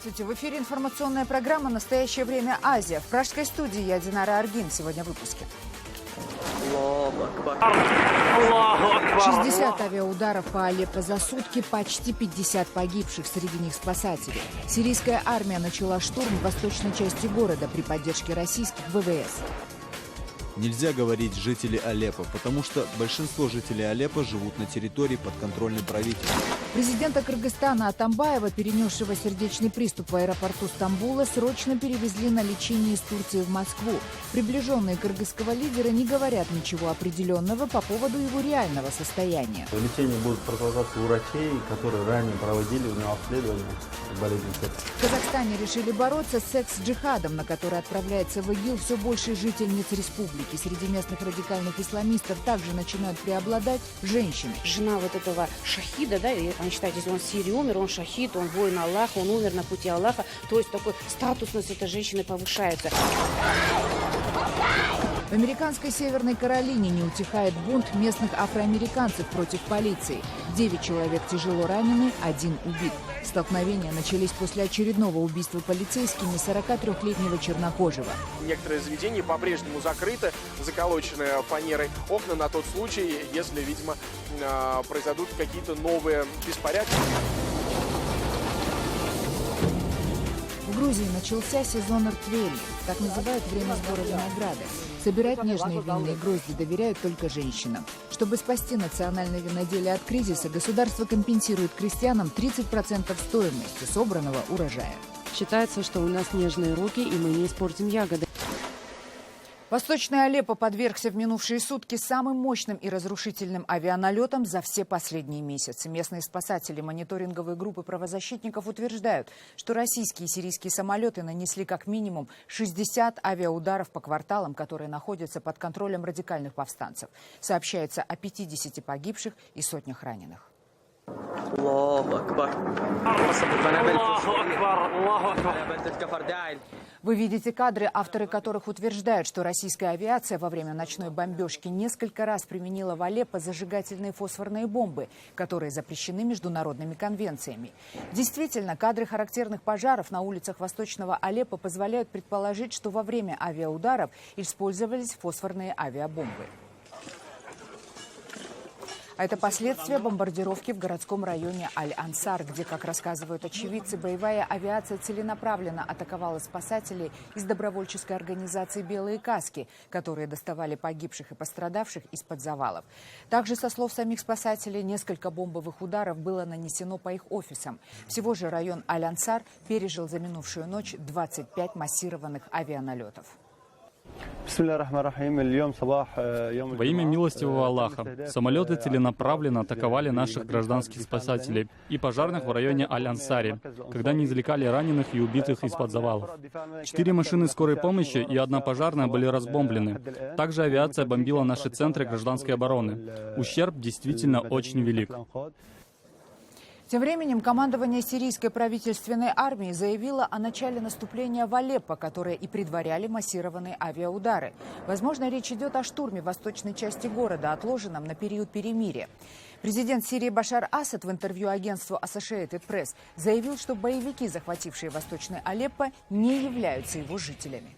Здравствуйте! В эфире информационная программа «Настоящее время. Азия». В пражской студии я, Динара Аргин. Сегодня в выпуске. 60 авиаударов по Алеппо за сутки, почти 50 погибших, среди них спасатели. Сирийская армия начала штурм в восточной части города при поддержке российских ВВС. Нельзя говорить «жители Алеппо», потому что большинство жителей Алеппо живут на территории подконтрольной правительству. Президента Кыргызстана Атамбаева, перенесшего сердечный приступ в аэропорту Стамбула, срочно перевезли на лечение из Турции в Москву. Приближенные кыргызского лидера не говорят ничего определенного по поводу его реального состояния. Лечение будет продолжаться у врачей, которые ранее проводили у него обследование болезни сердца. В Казахстане решили бороться с секс-джихадом, на который отправляется в ИГИЛ все больше жительниц республики. Среди местных радикальных исламистов также начинают преобладать женщины. Жена вот этого шахида, да, и они считают, если он в Сирии умер, он шахид, он воин Аллаха, он умер на пути Аллаха. То есть такой статусность этой женщины повышается. В американской Северной Каролине не утихает бунт местных афроамериканцев против полиции. 9 человек тяжело ранены, 1 убит. Столкновения начались после очередного убийства полицейскими 43-летнего чернокожего. Некоторые заведения по-прежнему закрыты, заколочены фанерой окна на тот случай, если, видимо, произойдут какие-то новые беспорядки. В Грузии начался сезон артвели, так называют время сбора винограда. Собирать нежные винные грозди доверяют только женщинам. Чтобы спасти национальное виноделие от кризиса, государство компенсирует крестьянам 30% стоимости собранного урожая. Считается, что у нас нежные руки, и мы не испортим ягоды. Восточный Алеппо подвергся в минувшие сутки самым мощным и разрушительным авианалетам за все последние месяцы. Местные спасатели мониторинговой группы правозащитников утверждают, что российские и сирийские самолеты нанесли как минимум 60 авиаударов по кварталам, которые находятся под контролем радикальных повстанцев. Сообщается о 50 погибших и сотнях раненых. Вы видите кадры, авторы которых утверждают, что российская авиация во время ночной бомбежки несколько раз применила в Алеппо зажигательные фосфорные бомбы, которые запрещены международными конвенциями. Действительно, кадры характерных пожаров на улицах восточного Алеппо позволяют предположить, что во время авиаударов использовались фосфорные авиабомбы. А это последствия бомбардировки в городском районе Аль-Ансар, где, как рассказывают очевидцы, боевая авиация целенаправленно атаковала спасателей из добровольческой организации «Белые каски», которые доставали погибших и пострадавших из-под завалов. Также, со слов самих спасателей, несколько бомбовых ударов было нанесено по их офисам. Всего же район Аль-Ансар пережил за минувшую ночь 25 массированных авианалетов. Во имя милостивого Аллаха, самолеты целенаправленно атаковали наших гражданских спасателей и пожарных в районе Аль-Ансари, когда они извлекали раненых и убитых из-под завалов. 4 машины скорой помощи и 1 пожарная были разбомблены. Также авиация бомбила наши центры гражданской обороны. Ущерб действительно очень велик. Тем временем командование сирийской правительственной армии заявило о начале наступления в Алеппо, которое и предваряли массированные авиаудары. Возможно, речь идет о штурме восточной части города, отложенном на период перемирия. Президент Сирии Башар Асад в интервью агентству Associated Press заявил, что боевики, захватившие восточный Алеппо, не являются его жителями.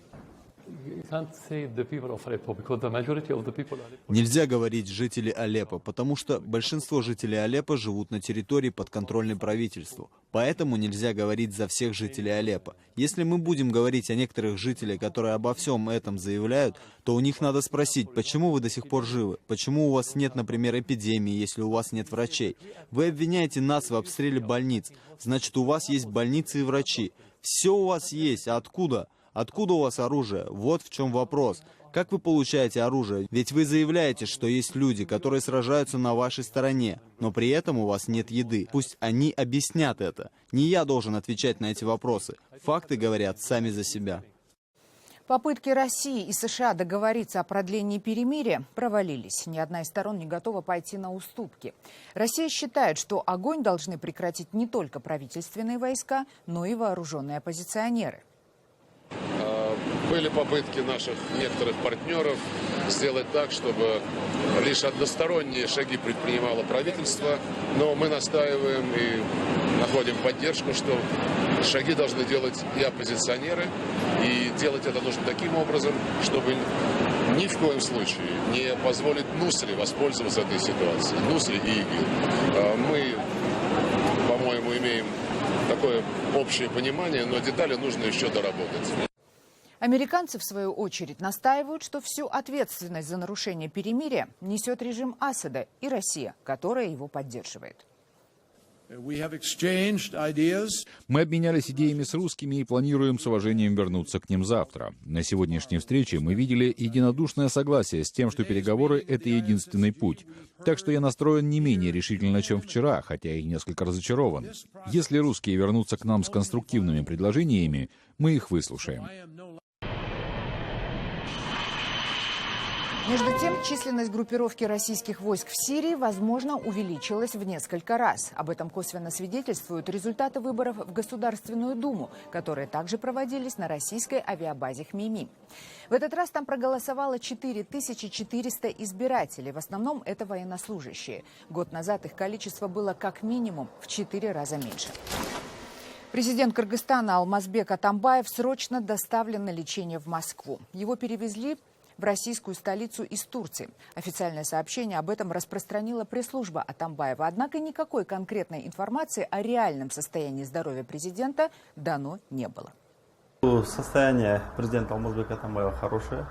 Нельзя говорить «жители Алеппо», потому что большинство жителей Алеппо живут на территории подконтрольной правительству. Поэтому нельзя говорить за всех жителей Алеппо. Если мы будем говорить о некоторых жителях, которые обо всем этом заявляют, то у них надо спросить, почему вы до сих пор живы? Почему у вас нет, например, эпидемии, если у вас нет врачей? Вы обвиняете нас в обстреле больниц. Значит, у вас есть больницы и врачи. Все у вас есть. А откуда? Откуда у вас оружие? Вот в чем вопрос. Как вы получаете оружие? Ведь вы заявляете, что есть люди, которые сражаются на вашей стороне, но при этом у вас нет еды. Пусть они объяснят это. Не я должен отвечать на эти вопросы. Факты говорят сами за себя. Попытки России и США договориться о продлении перемирия провалились. Ни одна из сторон не готова пойти на уступки. Россия считает, что огонь должны прекратить не только правительственные войска, но и вооруженные оппозиционеры. Были попытки наших некоторых партнеров сделать так, чтобы лишь односторонние шаги предпринимало правительство, но мы настаиваем и находим поддержку, что шаги должны делать и оппозиционеры, и делать это нужно таким образом, чтобы ни в коем случае не позволить Нусре воспользоваться этой ситуацией. Нусре и ИГИЛ. Мы, по-моему, имеем такое общее понимание, но детали нужно еще доработать. Американцы, в свою очередь, настаивают, что всю ответственность за нарушение перемирия несет режим Асада и Россия, которая его поддерживает. Мы обменялись идеями с русскими и планируем с уважением вернуться к ним завтра. На сегодняшней встрече мы видели единодушное согласие с тем, что переговоры — это единственный путь. Так что я настроен не менее решительно, чем вчера, хотя и несколько разочарован. Если русские вернутся к нам с конструктивными предложениями, мы их выслушаем. Между тем, численность группировки российских войск в Сирии, возможно, увеличилась в несколько раз. Об этом косвенно свидетельствуют результаты выборов в Государственную Думу, которые также проводились на российской авиабазе Хмеймим. В этот раз там проголосовало 4400 избирателей. В основном это военнослужащие. Год назад их количество было как минимум в 4 раза меньше. Президент Кыргызстана Алмазбек Атамбаев срочно доставлен на лечение в Москву. Его перевезли в российскую столицу из Турции. Официальное сообщение об этом распространила пресс-служба Атамбаева. Однако никакой конкретной информации о реальном состоянии здоровья президента дано не было. Состояние президента Алмазбека Атамбаева хорошее.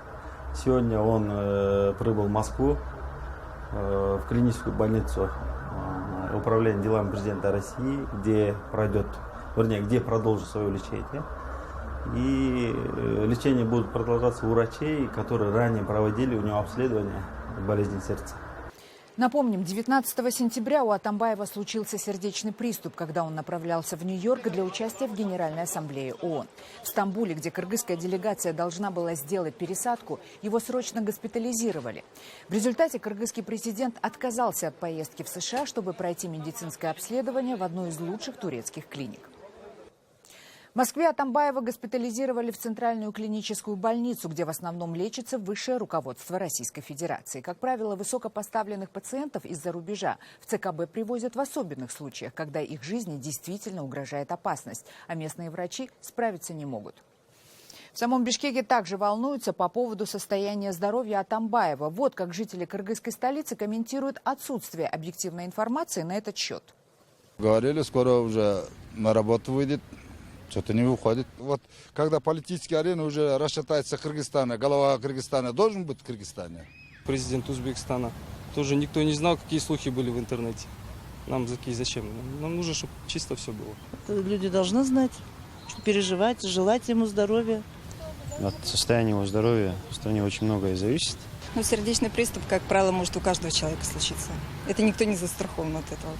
Сегодня он прибыл в Москву, в клиническую больницу управления делами президента России, где продолжит свое лечение. И лечение будет продолжаться у врачей, которые ранее проводили у него обследование болезни сердца. Напомним, 19 сентября у Атамбаева случился сердечный приступ, когда он направлялся в Нью-Йорк для участия в Генеральной ассамблее ООН. В Стамбуле, где кыргызская делегация должна была сделать пересадку, его срочно госпитализировали. В результате кыргызский президент отказался от поездки в США, чтобы пройти медицинское обследование в одной из лучших турецких клиник. В Москве Атамбаева госпитализировали в Центральную клиническую больницу, где в основном лечится высшее руководство Российской Федерации. Как правило, высокопоставленных пациентов из-за рубежа в ЦКБ привозят в особенных случаях, когда их жизни действительно угрожает опасность, а местные врачи справиться не могут. В самом Бишкеке также волнуются по поводу состояния здоровья Атамбаева. Вот как жители кыргызской столицы комментируют отсутствие объективной информации на этот счет. Говорили, скоро уже на работу выйдет. Что-то не выходит. Вот когда политическая арена уже расшатается Кыргызстана, голова Кыргызстана должен быть в Кыргызстане. Президент Узбекистана. Тоже никто не знал, какие слухи были в интернете. Нам зачем? Нам нужно, чтобы чисто все было. Люди должны знать, переживать, желать ему здоровья. От состояния его здоровья в стране очень многое зависит. Ну, сердечный приступ, как правило, может у каждого человека случиться. Это никто не застрахован от этого.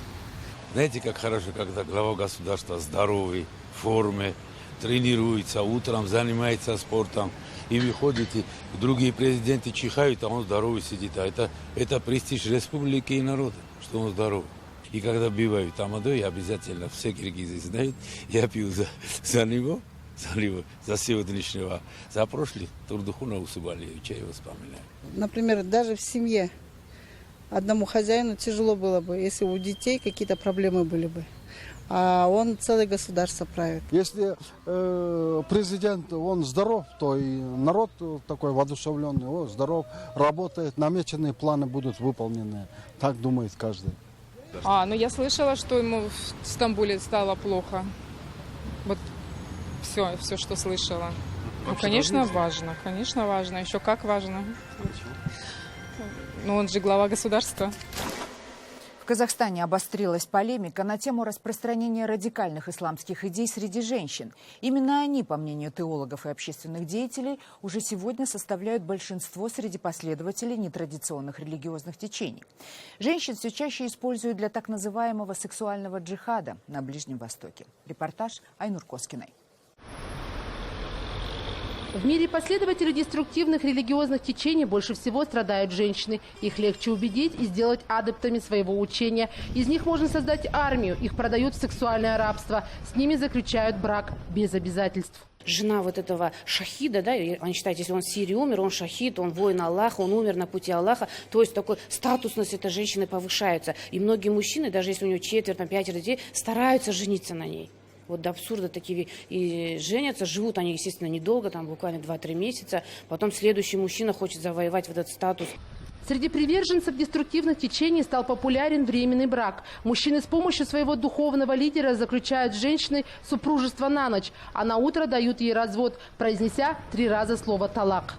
Знаете, как хорошо, когда глава государства здоровый, в форме, тренируется, утром занимается спортом, и выходит, и другие президенты чихают, а он здоровый сидит. А это престиж республики и народа, что он здоровый. И когда бивают тамадой, обязательно все киргизы знают, я пью за него, за сегодняшнего, за прошлый Турдухуна Усубалевича его вспоминаю. Например, даже в семье одному хозяину тяжело было бы, если у детей какие-то проблемы были бы. А он целое государство правит. Если президент, он здоров, то и народ такой воодушевленный, он здоров, работает, намеченные планы будут выполнены. Так думает каждый. Ну я слышала, что ему в Стамбуле стало плохо. Вот все, что слышала. Ну, конечно, важно, еще как важно. Но он же глава государства. В Казахстане обострилась полемика на тему распространения радикальных исламских идей среди женщин. Именно они, по мнению теологов и общественных деятелей, уже сегодня составляют большинство среди последователей нетрадиционных религиозных течений. Женщин все чаще используют для так называемого сексуального джихада на Ближнем Востоке. Репортаж Айнур Коскиной. В мире последователей деструктивных религиозных течений больше всего страдают женщины. Их легче убедить и сделать адептами своего учения. Из них можно создать армию, их продают в сексуальное рабство. С ними заключают брак без обязательств. Жена вот этого шахида, да, они считают, если он в Сирии умер, он шахид, он воин Аллаха, он умер на пути Аллаха. То есть такой статусность этой женщины повышается. И многие мужчины, даже если у него 4-5 детей, стараются жениться на ней. Вот до абсурда такие и женятся, живут они, естественно, недолго, там буквально 2-3 месяца. Потом следующий мужчина хочет завоевать вот этот статус. Среди приверженцев деструктивных течений стал популярен временный брак. Мужчины с помощью своего духовного лидера заключают с женщиной супружество на ночь, а на утро дают ей развод, произнеся 3 раза слово «талак».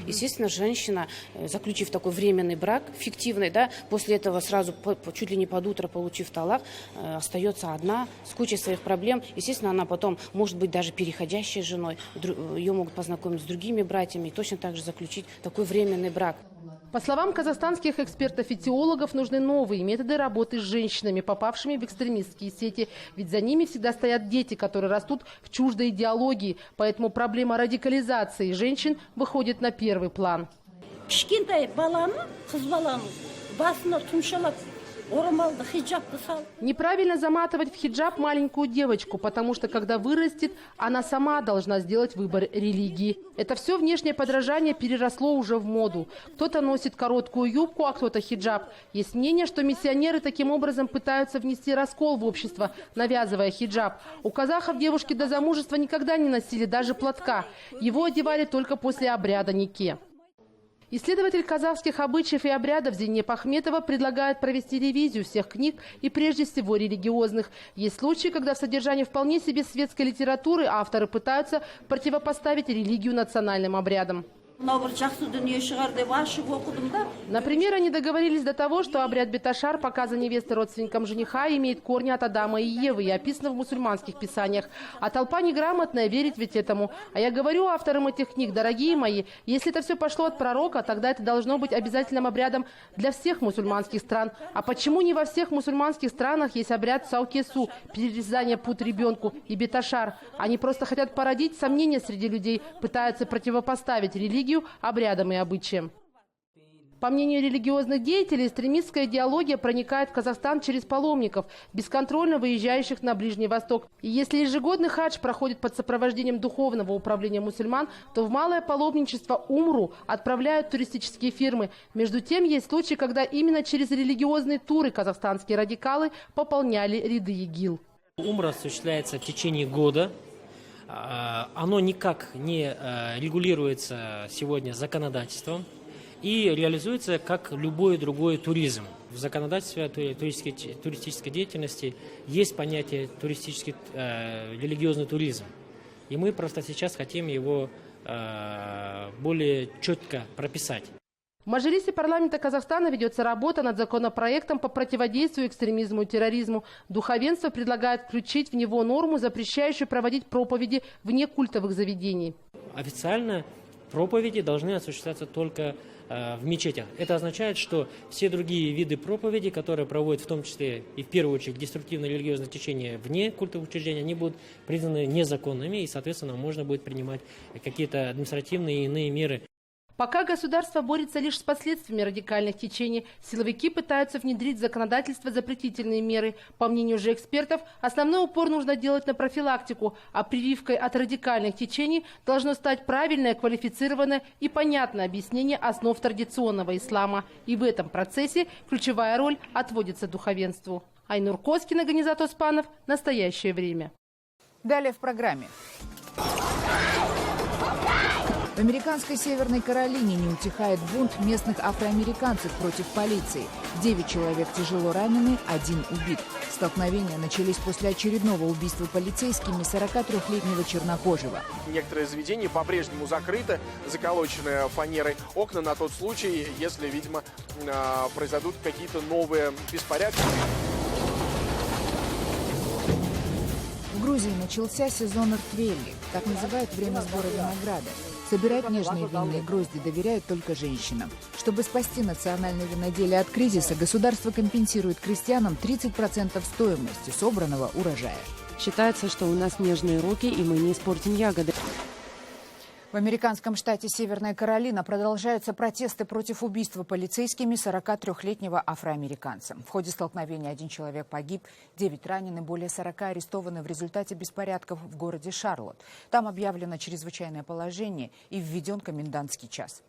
Естественно, женщина, заключив такой временный брак, фиктивный, да, после этого сразу, чуть ли не под утро, получив талак, остается одна, с кучей своих проблем. Естественно, она потом может быть даже переходящей женой, ее могут познакомить с другими братьями и точно так же заключить такой временный брак. По словам казахстанских экспертов и теологов, нужны новые методы работы с женщинами, попавшими в экстремистские сети. Ведь за ними всегда стоят дети, которые растут в чуждой идеологии. Поэтому проблема радикализации женщин выходит на первый план. Неправильно заматывать в хиджаб маленькую девочку, потому что, когда вырастет, она сама должна сделать выбор религии. Это все внешнее подражание переросло уже в моду. Кто-то носит короткую юбку, а кто-то хиджаб. Есть мнение, что миссионеры таким образом пытаются внести раскол в общество, навязывая хиджаб. У казахов девушки до замужества никогда не носили даже платка. Его одевали только после обряда нике. Исследователь казахских обычаев и обрядов Зейнеп Ахметова предлагает провести ревизию всех книг и прежде всего религиозных. Есть случаи, когда в содержании вполне себе светской литературы авторы пытаются противопоставить религию национальным обрядам. Например, они договорились до того, что обряд беташар, показа невесты родственникам жениха, имеет корни от Адама и Евы и описано в мусульманских писаниях. А толпа неграмотная верит ведь этому. А я говорю авторам этих книг: дорогие мои, если это все пошло от пророка, тогда это должно быть обязательным обрядом для всех мусульманских стран. А почему не во всех мусульманских странах есть обряд саукесу, перерезание пут ребенку, и беташар? Они просто хотят породить сомнения среди людей, пытаются противопоставить религию обрядам и обычаям. По мнению религиозных деятелей, экстремистская идеология проникает в Казахстан через паломников, бесконтрольно выезжающих на Ближний Восток. И если ежегодный хадж проходит под сопровождением духовного управления мусульман, то в малое паломничество Умру отправляют туристические фирмы. Между тем, есть случаи, когда именно через религиозные туры казахстанские радикалы пополняли ряды ИГИЛ. Умра осуществляется в течение года. Оно никак не регулируется сегодня законодательством и реализуется как любой другой туризм. В законодательстве туристической деятельности есть понятие религиозный туризм. И мы просто сейчас хотим его более четко прописать. В Мажилисе парламента Казахстана ведется работа над законопроектом по противодействию экстремизму и терроризму. Духовенство предлагает включить в него норму, запрещающую проводить проповеди вне культовых заведений. Официально проповеди должны осуществляться только в мечетях. Это означает, что все другие виды проповеди, которые проводят в том числе и в первую очередь деструктивные религиозные течения вне культовых учреждений, они будут признаны незаконными и, соответственно, можно будет принимать какие-то административные и иные меры. Пока государство борется лишь с последствиями радикальных течений, силовики пытаются внедрить в законодательство запретительные меры. По мнению же экспертов, основной упор нужно делать на профилактику, а прививкой от радикальных течений должно стать правильное, квалифицированное и понятное объяснение основ традиционного ислама. И в этом процессе ключевая роль отводится духовенству. Айнур Коскина, Ганизат Оспанов. Настоящее время. Далее в программе. В американской Северной Каролине не утихает бунт местных афроамериканцев против полиции. 9 человек тяжело ранены, 1 убит. Столкновения начались после очередного убийства полицейскими 43-летнего чернокожего. Некоторые заведения по-прежнему закрыты, заколочены фанерой окна на тот случай, если, видимо, произойдут какие-то новые беспорядки. В Грузии начался сезон ртвели, так называют время сбора винограда. Собирать нежные винные грозди доверяют только женщинам. Чтобы спасти национальное виноделие от кризиса, государство компенсирует крестьянам 30% стоимости собранного урожая. Считается, что у нас нежные руки, и мы не испортим ягоды. В американском штате Северная Каролина продолжаются протесты против убийства полицейскими 43-летнего афроамериканца. В ходе столкновения 1 человек погиб, 9 ранены, более 40 арестованы в результате беспорядков в городе Шарлотт. Там объявлено чрезвычайное положение и введен комендантский час.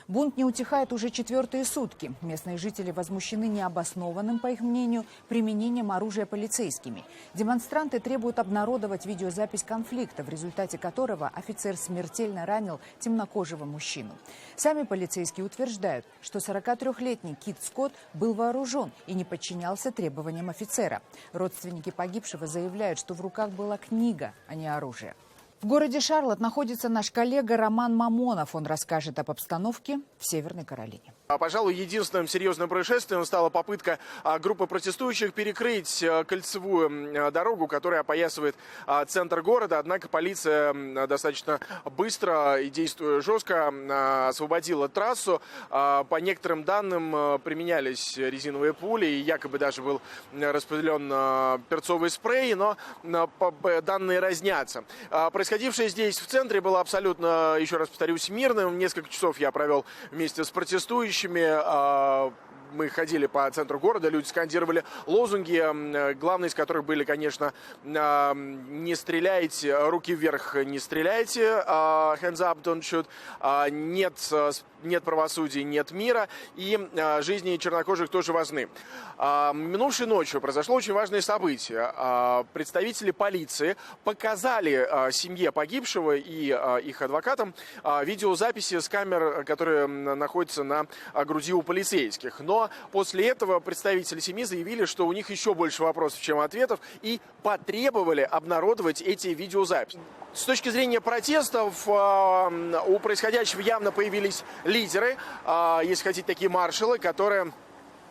Бунт не утихает уже 4-е сутки. Местные жители возмущены необоснованным, по их мнению, применением оружия полицейскими. Демонстранты требуют обнародовать видеозапись конфликта, в результате которого офицер смертельно ранил темнокожего мужчину. Сами полицейские утверждают, что 43-летний Кит Скотт был вооружен и не подчинялся требованиям офицера. Родственники погибшего заявляют, что в руках была книга, а не оружие. В городе Шарлотт находится наш коллега Роман Мамонов. Он расскажет об обстановке в Северной Каролине. Пожалуй, единственным серьезным происшествием стала попытка группы протестующих перекрыть кольцевую дорогу, которая опоясывает центр города. Однако полиция достаточно быстро и действуя жестко освободила трассу. По некоторым данным применялись резиновые пули и якобы даже был распределен перцовый спрей, но данные разнятся. Происходившее здесь в центре было абсолютно, еще раз повторюсь, мирным. Несколько часов я провел вместе с протестующими. Мы ходили по центру города, люди скандировали лозунги, главные из которых были, конечно, не стреляйте, руки вверх не стреляйте, hands up, don't shoot, нет правосудия, нет мира, и жизни чернокожих тоже важны. Минувшей ночью произошло очень важное событие. Представители полиции показали семье погибшего и их адвокатам видеозаписи с камер, которые находятся на груди у полицейских. Но после этого представители семьи заявили, что у них еще больше вопросов, чем ответов, и потребовали обнародовать эти видеозаписи. С точки зрения протестов у происходящего явно появились лидеры, если хотите, такие маршалы, которые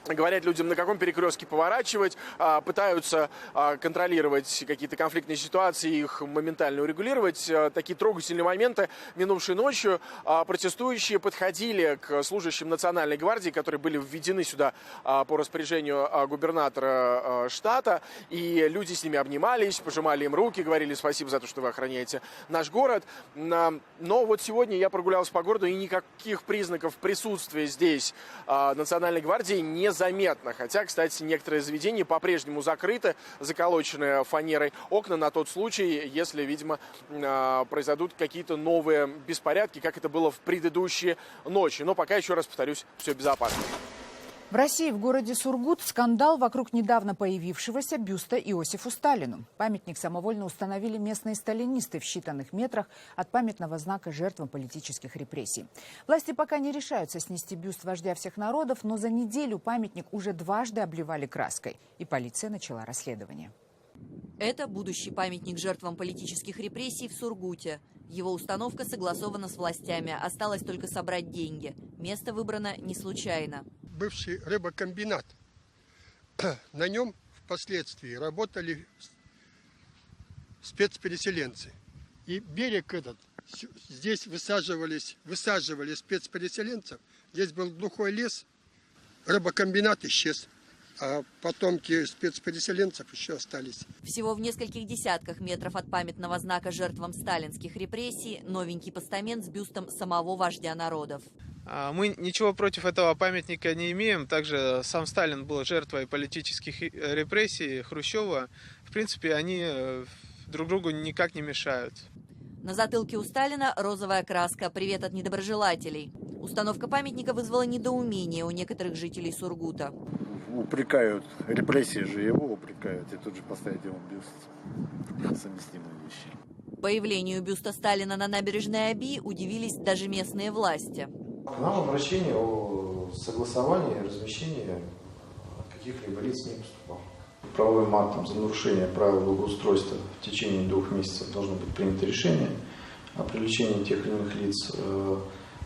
говорят людям, на каком перекрестке поворачивать, пытаются контролировать какие-то конфликтные ситуации, их моментально урегулировать. Такие трогательные моменты. Минувшей ночью протестующие подходили к служащим Национальной гвардии, которые были введены сюда по распоряжению губернатора штата, и люди с ними обнимались, пожимали им руки, говорили спасибо за то, что вы охраняете наш город. Но вот сегодня я прогулялся по городу, и никаких признаков присутствия здесь Национальной гвардии не заметно. Хотя, кстати, некоторые заведения по-прежнему закрыты, заколочены фанерой окна на тот случай, если, видимо, произойдут какие-то новые беспорядки, как это было в предыдущие ночи. Но пока, еще раз повторюсь, все безопасно. В России, в городе Сургут, скандал вокруг недавно появившегося бюста Иосифу Сталину. Памятник самовольно установили местные сталинисты в считанных метрах от памятного знака жертвам политических репрессий. Власти пока не решаются снести бюст вождя всех народов, но за неделю памятник уже дважды обливали краской, и полиция начала расследование. Это будущий памятник жертвам политических репрессий в Сургуте. Его установка согласована с властями. Осталось только собрать деньги. Место выбрано не случайно. Бывший рыбокомбинат. На нем впоследствии работали спецпереселенцы. И берег этот, здесь высаживали спецпереселенцев. Здесь был глухой лес, рыбокомбинат исчез. А потомки спецпереселенцев еще остались. Всего в нескольких десятках метров от памятного знака жертвам сталинских репрессий новенький постамент с бюстом самого вождя народов. Мы ничего против этого памятника не имеем. Также сам Сталин был жертвой политических репрессий Хрущева. В принципе, они друг другу никак не мешают. На затылке у Сталина розовая краска. Привет от недоброжелателей. Установка памятника вызвала недоумение у некоторых жителей Сургута. Упрекают, репрессии же его упрекают, и тут же поставить ему бюст. Несовместимые вещи. Появлению бюста Сталина на набережной Оби удивились даже местные власти. К нам обращение о согласовании и размещении каких-либо лиц не поступало. Правовым актом за нарушение правил благоустройства в течение 2 месяцев должно быть принято решение о привлечении тех или иных лиц. В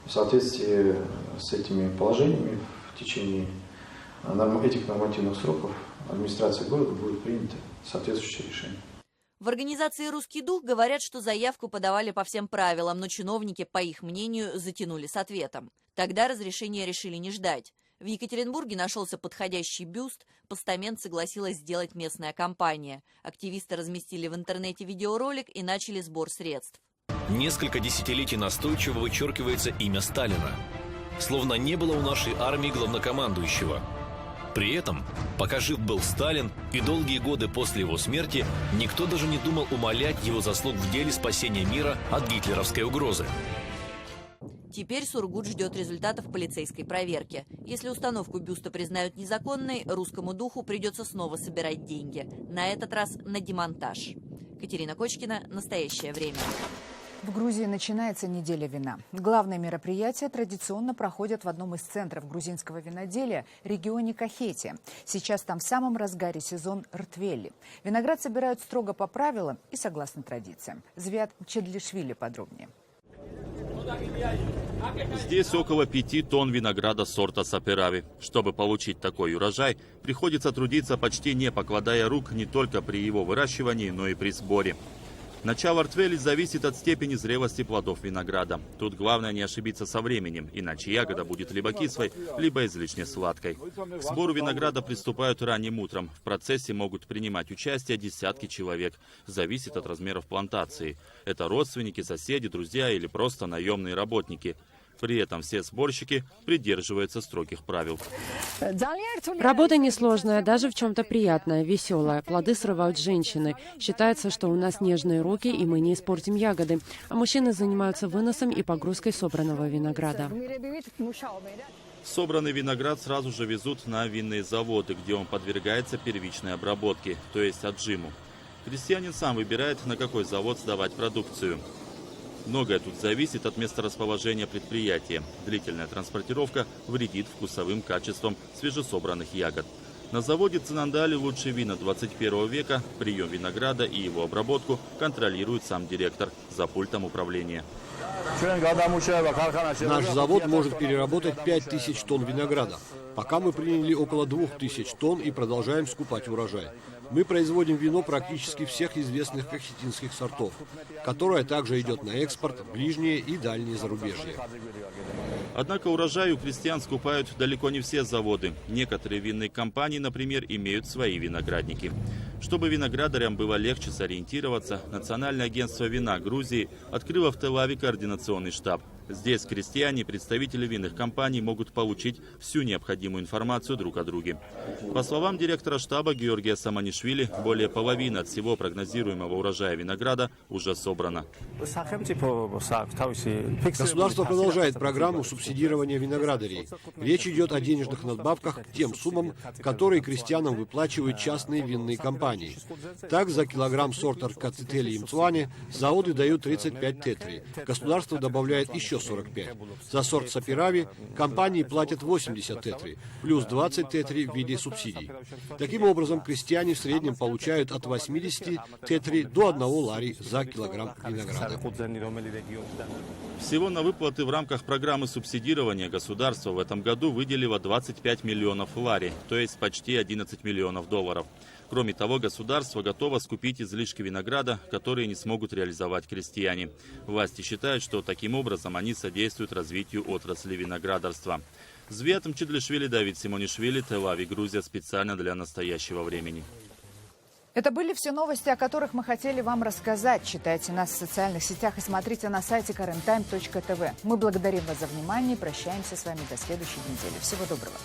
соответствии с этими положениями в течение этих нормативных сроков администрация города будет принято соответствующее решение. В организации «Русский дух» говорят, что заявку подавали по всем правилам, но чиновники, по их мнению, затянули с ответом. Тогда разрешения решили не ждать. В Екатеринбурге нашелся подходящий бюст, постамент согласилась сделать местная компания. Активисты разместили в интернете видеоролик и начали сбор средств. Несколько десятилетий настойчиво вычеркивается имя Сталина. Словно не было у нашей армии главнокомандующего. При этом, пока жив был Сталин и долгие годы после его смерти, никто даже не думал умалять его заслуг в деле спасения мира от гитлеровской угрозы. Теперь Сургут ждет результатов полицейской проверки. Если установку бюста признают незаконной, русскому духу придется снова собирать деньги. На этот раз на демонтаж. Катерина Кочкина, «Настоящее время». В Грузии начинается неделя вина. Главные мероприятия традиционно проходят в одном из центров грузинского виноделия – регионе Кахетия. Сейчас там в самом разгаре сезон ртвели. Виноград собирают строго по правилам и согласно традициям. Звят Чедлишвили подробнее. Здесь около 5 тонн винограда сорта Саперави. Чтобы получить такой урожай, приходится трудиться почти не покладая рук не только при его выращивании, но и при сборе. Начало ртвели зависит от степени зрелости плодов винограда. Тут главное не ошибиться со временем, иначе ягода будет либо кислой, либо излишне сладкой. К сбору винограда приступают ранним утром. В процессе могут принимать участие десятки человек. Зависит от размеров плантации. Это родственники, соседи, друзья или просто наемные работники. При этом все сборщики придерживаются строгих правил. Работа несложная, даже в чем-то приятная, веселая. Плоды срывают женщины. Считается, что у нас нежные руки, и мы не испортим ягоды. А мужчины занимаются выносом и погрузкой собранного винограда. Собранный виноград сразу же везут на винные заводы, где он подвергается первичной обработке, то есть отжиму. Крестьянин сам выбирает, на какой завод сдавать продукцию. Многое тут зависит от месторасположения предприятия. Длительная транспортировка вредит вкусовым качествам свежесобранных ягод. На заводе Цинандали лучшие вина 21 века, прием винограда и его обработку контролирует сам директор за пультом управления. Наш завод может переработать 5000 тонн винограда. Пока мы приняли около 2000 тонн и продолжаем скупать урожай. Мы производим вино практически всех известных кахетинских сортов, которое также идет на экспорт в ближние и дальние зарубежья. Однако урожай у крестьян скупают далеко не все заводы. Некоторые винные компании, например, имеют свои виноградники. Чтобы виноградарям было легче сориентироваться, Национальное агентство вина Грузии открыло в Тель-Авиве координационный штаб. Здесь крестьяне и представители винных компаний могут получить всю необходимую информацию друг о друге. По словам директора штаба Георгия Саманишвили, более половины от всего прогнозируемого урожая винограда уже собрано. Государство продолжает программу субсидирования виноградарей. Речь идет о денежных надбавках к тем суммам, которые крестьянам выплачивают частные винные компании. Так, за килограмм сорта Ркацители и Мцуани заводы дают 35 тетри. Государство добавляет еще 45. За сорт Саперави компании платят 80 тетри, плюс 20 тетри в виде субсидий. Таким образом, крестьяне в среднем получают от 80 тетри до 1 лари за килограмм винограда. Всего на выплаты в рамках программы субсидирования государство в этом году выделило 25 миллионов лари, то есть почти 11 миллионов долларов. Кроме того, государство готово скупить излишки винограда, которые не смогут реализовать крестьяне. Власти считают, что таким образом они содействуют развитию отрасли виноградарства. Звят Чедлишвили, Давид Симонишвили, Тель-Авив, Грузия, специально для настоящего времени. Это были все новости, о которых мы хотели вам рассказать. Читайте нас в социальных сетях и смотрите на сайте karenTime.tv. Мы благодарим вас за внимание и прощаемся с вами до следующей недели. Всего доброго.